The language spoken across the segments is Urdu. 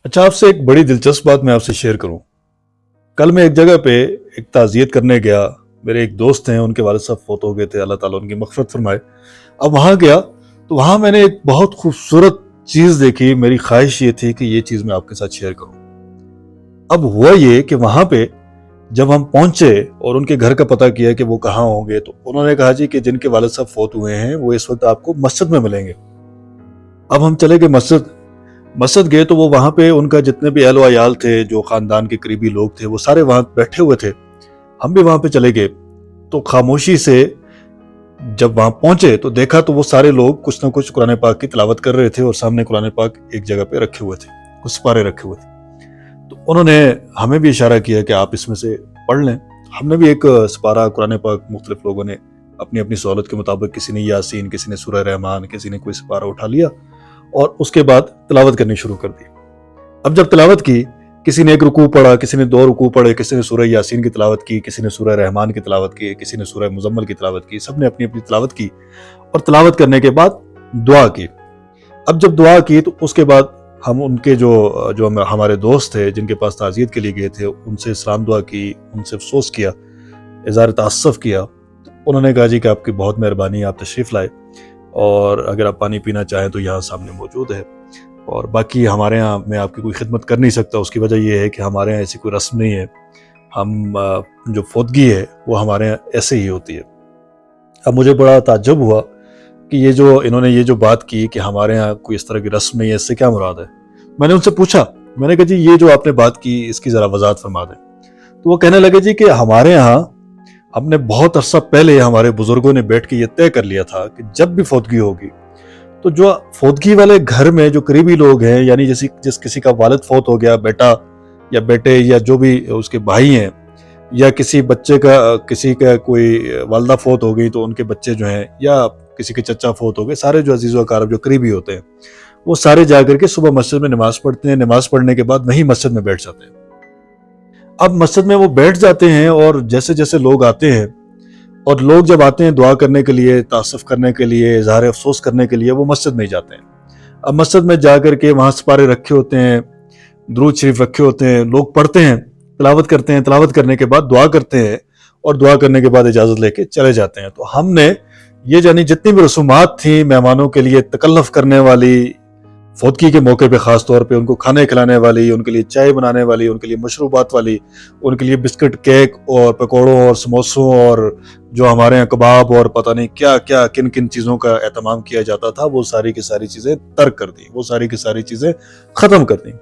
اچھا، آپ سے ایک بڑی دلچسپ بات میں آپ سے شیئر کروں۔ کل میں ایک جگہ پہ ایک تعزیت کرنے گیا۔ میرے ایک دوست ہیں، ان کے والد صاحب فوت ہو گئے تھے، اللہ تعالیٰ ان کی مغفرت فرمائے۔ اب وہاں گیا تو وہاں میں نے ایک بہت خوبصورت چیز دیکھی۔ میری خواہش یہ تھی کہ یہ چیز میں آپ کے ساتھ شیئر کروں۔ اب ہوا یہ کہ وہاں پہ جب ہم پہنچے اور ان کے گھر کا پتہ کیا کہ وہ کہاں ہوں گے، تو انہوں نے کہا جی کہ جن کے والد صاحب فوت ہوئے ہیں وہ اس وقت آپ کو مسجد میں ملیں گے۔ اب ہم چلے گئے مسجد گئے تو وہ وہاں پہ ان کا جتنے بھی اہل و عیال تھے، جو خاندان کے قریبی لوگ تھے، وہ سارے وہاں بیٹھے ہوئے تھے۔ ہم بھی وہاں پہ چلے گئے تو خاموشی سے جب وہاں پہنچے تو دیکھا تو وہ سارے لوگ کچھ نہ کچھ قرآن پاک کی تلاوت کر رہے تھے، اور سامنے قرآن پاک ایک جگہ پہ رکھے ہوئے تھے، کچھ سپارے رکھے ہوئے تھے۔ تو انہوں نے ہمیں بھی اشارہ کیا کہ آپ اس میں سے پڑھ لیں۔ ہم نے بھی ایک سپارہ قرآن پاک، مختلف لوگوں نے اپنی اپنی سہولت کے مطابق، کسی نے یاسین، کسی نے سورہ رحمان، کسی نے کوئی سپارہ اٹھا لیا اور اس کے بعد تلاوت کرنی شروع کر دی۔ اب جب تلاوت کی، کسی نے ایک رکوع پڑھا، کسی نے 2 رکوع پڑھے، کسی نے سورہ یاسین کی تلاوت کی، کسی نے سورہ رحمان کی تلاوت کی، کسی نے سورہ مزمل کی تلاوت کی۔ سب نے اپنی اپنی تلاوت کی اور تلاوت کرنے کے بعد دعا کی۔ اب جب دعا کی تو اس کے بعد ہم ان کے جو ہمارے دوست تھے جن کے پاس تعزیت کے لیے گئے تھے، ان سے سلام دعا کی، ان سے افسوس کیا، اظہار تاسف کیا۔ انہوں نے کہا جی کہ آپ کی بہت مہربانی، آپ تشریف لائے، اور اگر آپ پانی پینا چاہیں تو یہاں سامنے موجود ہے، اور باقی ہمارے ہاں میں آپ کی کوئی خدمت کر نہیں سکتا۔ اس کی وجہ یہ ہے کہ ہمارے ہاں ایسی کوئی رسم نہیں ہے، ہم جو فوتگی ہے وہ ہمارے ہاں ایسے ہی ہوتی ہے۔ اب مجھے بڑا تعجب ہوا کہ انہوں نے یہ جو بات کی کہ ہمارے ہاں کوئی اس طرح کی رسم نہیں ہے، اس سے کیا مراد ہے؟ میں نے ان سے پوچھا، میں نے کہا جی یہ جو آپ نے بات کی اس کی ذرا وضاحت فرما دیں۔ تو وہ کہنے لگے جی کہ ہمارے ہاں ہم نے بہت عرصہ پہلے ہمارے بزرگوں نے بیٹھ کے یہ طے کر لیا تھا کہ جب بھی فوتگی ہوگی تو جو فوتگی والے گھر میں جو قریبی لوگ ہیں، یعنی جس کسی کا والد فوت ہو گیا، بیٹا یا بیٹے یا جو بھی اس کے بھائی ہیں، یا کسی بچے کا، کسی کا کوئی والدہ فوت ہو گئی تو ان کے بچے جو ہیں، یا کسی کے چچا فوت ہو گئے، سارے جو عزیز و اقارب جو قریبی ہوتے ہیں وہ سارے جا کر کے صبح مسجد میں نماز پڑھتے ہیں۔ نماز پڑھنے کے بعد وہیں مسجد میں بیٹھ جاتے ہیں۔ اب مسجد میں وہ بیٹھ جاتے ہیں، اور جیسے جیسے لوگ آتے ہیں، اور لوگ جب آتے ہیں دعا کرنے کے لیے، تاسف کرنے کے لیے، اظہار افسوس کرنے کے لیے، وہ مسجد میں ہی جاتے ہیں۔ اب مسجد میں جا کر کے وہاں سپارے رکھے ہوتے ہیں، درود شریف رکھے ہوتے ہیں، لوگ پڑھتے ہیں، تلاوت کرتے ہیں، تلاوت کرنے کے بعد دعا کرتے ہیں، اور دعا کرنے کے بعد اجازت لے کے چلے جاتے ہیں۔ تو ہم نے یہ جتنی بھی رسومات تھیں مہمانوں کے لیے تکلف کرنے والی، فوتگی کے موقع پہ خاص طور پہ ان کو کھانے کھلانے والی، ان کے لیے چائے بنانے والی، ان کے لیے مشروبات والی، ان کے لیے بسکٹ، کیک اور پکوڑوں اور سموسوں اور جو ہمارے یہاں کباب اور پتہ نہیں کیا کیا کن کن چیزوں کا اہتمام کیا جاتا تھا، وہ ساری کی ساری چیزیں ترک کر دیں، وہ ساری کی ساری چیزیں ختم کر دیں۔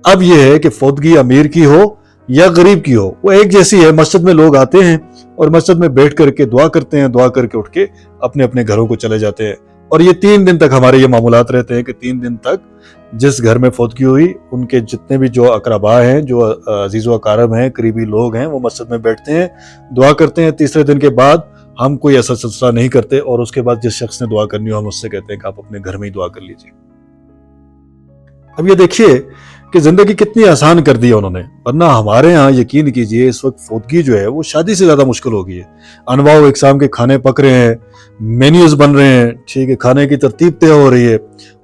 اب یہ ہے کہ فوتگی امیر کی ہو یا غریب کی ہو، وہ ایک جیسی ہے۔ مسجد میں لوگ آتے ہیں اور مسجد میں بیٹھ کر کے دعا کرتے ہیں، دعا کر کے اٹھ کے اپنے اپنے گھروں کو چلے جاتے ہیں۔ اور یہ 3 دن تک ہمارے یہ معمولات رہتے ہیں کہ 3 دن تک جس گھر میں فوتگی ہوئی، ان کے جتنے بھی جو اقرباء ہیں، جو عزیز و اقارب ہیں، قریبی لوگ ہیں، وہ مسجد میں بیٹھتے ہیں، دعا کرتے ہیں۔ تیسرے دن کے بعد ہم کوئی ایسا سلسلہ نہیں کرتے، اور اس کے بعد جس شخص نے دعا کرنی ہو ہم اس سے کہتے ہیں کہ آپ اپنے گھر میں ہی دعا کر لیجیے۔ اب یہ دیکھیے کہ زندگی کتنی آسان کر دی ہے انہوں نے، ورنہ ہمارے ہاں یقین کیجئے اس وقت فوتگی جو ہے وہ شادی سے زیادہ مشکل ہو گئی ہے۔ انواع و اقسام کے کھانے پک رہے ہیں، مینیوز بن رہے ہیں، ٹھیک ہے، کھانے کی ترتیب طے ہو رہی ہے،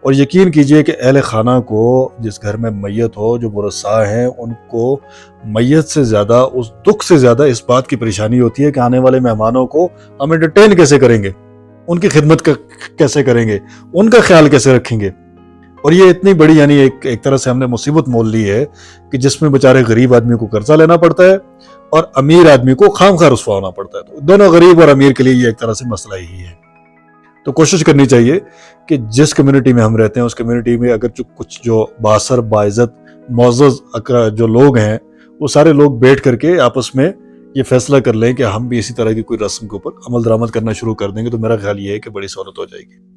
اور یقین کیجئے کہ اہل خانہ کو، جس گھر میں میت ہو، جو مرثاء ہیں، ان کو میت سے زیادہ، اس دکھ سے زیادہ اس بات کی پریشانی ہوتی ہے کہ آنے والے مہمانوں کو ہم انٹرٹین کیسے کریں گے، ان کی خدمت کیسے کریں گے، ان کا خیال کیسے رکھیں گے۔ اور یہ اتنی بڑی ایک طرح سے ہم نے مصیبت مول لی ہے کہ جس میں بیچارے غریب آدمی کو قرضہ لینا پڑتا ہے اور امیر آدمی کو خام خواہ رسوا ہونا پڑتا ہے۔ تو دونوں غریب اور امیر کے لیے یہ ایک طرح سے مسئلہ ہی ہے۔ تو کوشش کرنی چاہیے کہ جس کمیونٹی میں ہم رہتے ہیں اس کمیونٹی میں اگر کچھ جو بااثر، باعزت، معزز جو لوگ ہیں، وہ سارے لوگ بیٹھ کر کے آپس میں یہ فیصلہ کر لیں کہ ہم بھی اسی طرح کی کوئی رسم کے اوپر عمل درآمد کرنا شروع کر دیں گے، تو میرا خیال یہ ہے کہ بڑی سہولت ہو جائے گی۔